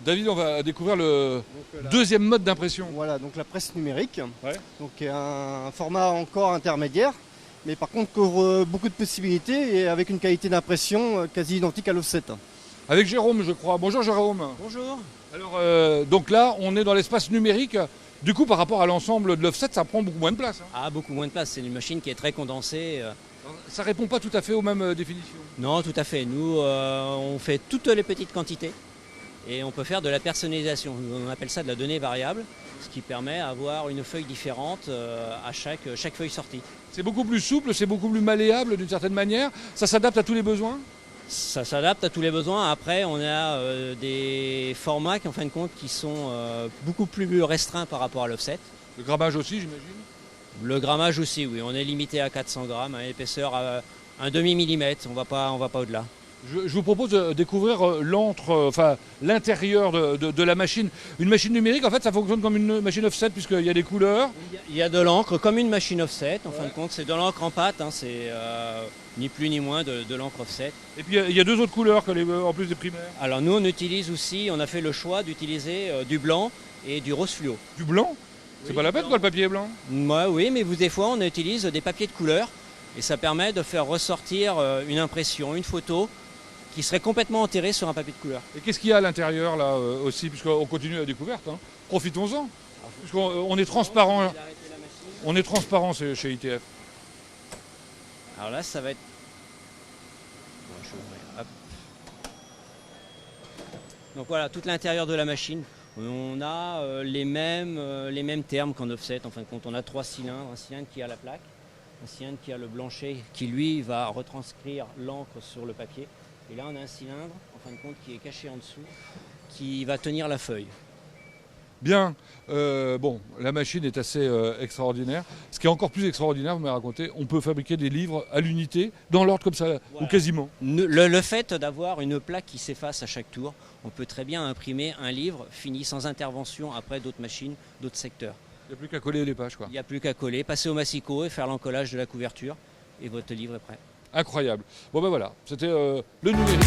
David, on va découvrir le deuxième mode d'impression. Voilà, donc la presse numérique, Ouais. donc qui est un format encore intermédiaire, mais par contre couvre beaucoup de possibilités et avec une qualité d'impression quasi identique à l'offset. Avec Jérôme, je crois. Bonjour Jérôme. Bonjour. Alors, donc là, on est dans l'espace numérique. Du coup, par rapport à l'ensemble de l'offset, ça prend beaucoup moins de place. Hein. Ah, beaucoup moins de place. C'est une machine qui est très condensée. Ça répond pas tout à fait aux mêmes définitions. Non, tout à fait. Nous, on fait toutes les petites quantités et on peut faire de la personnalisation. On appelle ça de la donnée variable, ce qui permet d'avoir une feuille différente à chaque feuille sortie. C'est beaucoup plus souple, c'est beaucoup plus malléable d'une certaine manière. Ça s'adapte à tous les besoins. Ça s'adapte à tous les besoins. Après, on a des formats qui, en fin de compte, qui sont beaucoup plus restreints par rapport à l'offset. Le grammage aussi, j'imagine. Le grammage aussi, oui. On est limité à 400 grammes, à épaisseur à un demi-millimètre. On va pas au-delà. Je vous propose de découvrir l'intérieur de la machine. Une machine numérique, en fait, ça fonctionne comme une machine offset puisqu'il y a des couleurs. Il y a de l'encre comme une machine offset. En fin de compte, c'est de l'encre en pâte. Hein, c'est ni plus ni moins de l'encre offset. Et puis il y a deux autres couleurs en plus des primaires. Alors nous, on utilise aussi, on a fait le choix d'utiliser du blanc et du rose fluo. Du blanc. C'est Oui, pas la du peine blanc. quoi, le papier est blanc. Moi, oui, mais des fois, on utilise des papiers de couleur et ça permet de faire ressortir une impression, une photo qui serait complètement enterrée sur un papier de couleur. Et qu'est-ce qu'il y a à l'intérieur là aussi, puisqu'on continue la découverte. Hein. Profitons-en. Puisqu'on est transparent. On est transparent chez ITF. Alors là, ça va être... Bon, je vais ouvrir. Hop. Donc voilà, tout l'intérieur de la machine. On a les mêmes termes qu'en offset. En fin de compte, on a 3 cylindres. Un cylindre qui a la plaque, un cylindre qui a le blanchet, qui lui va retranscrire l'encre sur le papier. Et là, on a un cylindre, en fin de compte, qui est caché en dessous, qui va tenir la feuille. Bien. Bon, la machine est assez extraordinaire. Ce qui est encore plus extraordinaire, vous m'avez raconté, on peut fabriquer des livres à l'unité, dans l'ordre comme ça, Voilà. ou quasiment. Le fait d'avoir une plaque qui s'efface à chaque tour, on peut très bien imprimer un livre fini sans intervention après d'autres machines, d'autres secteurs. Il n'y a plus qu'à coller les pages, quoi. Il n'y a plus qu'à coller, passer au massicot et faire l'encollage de la couverture et votre livre est prêt. Incroyable. Bon ben voilà, c'était le numérique.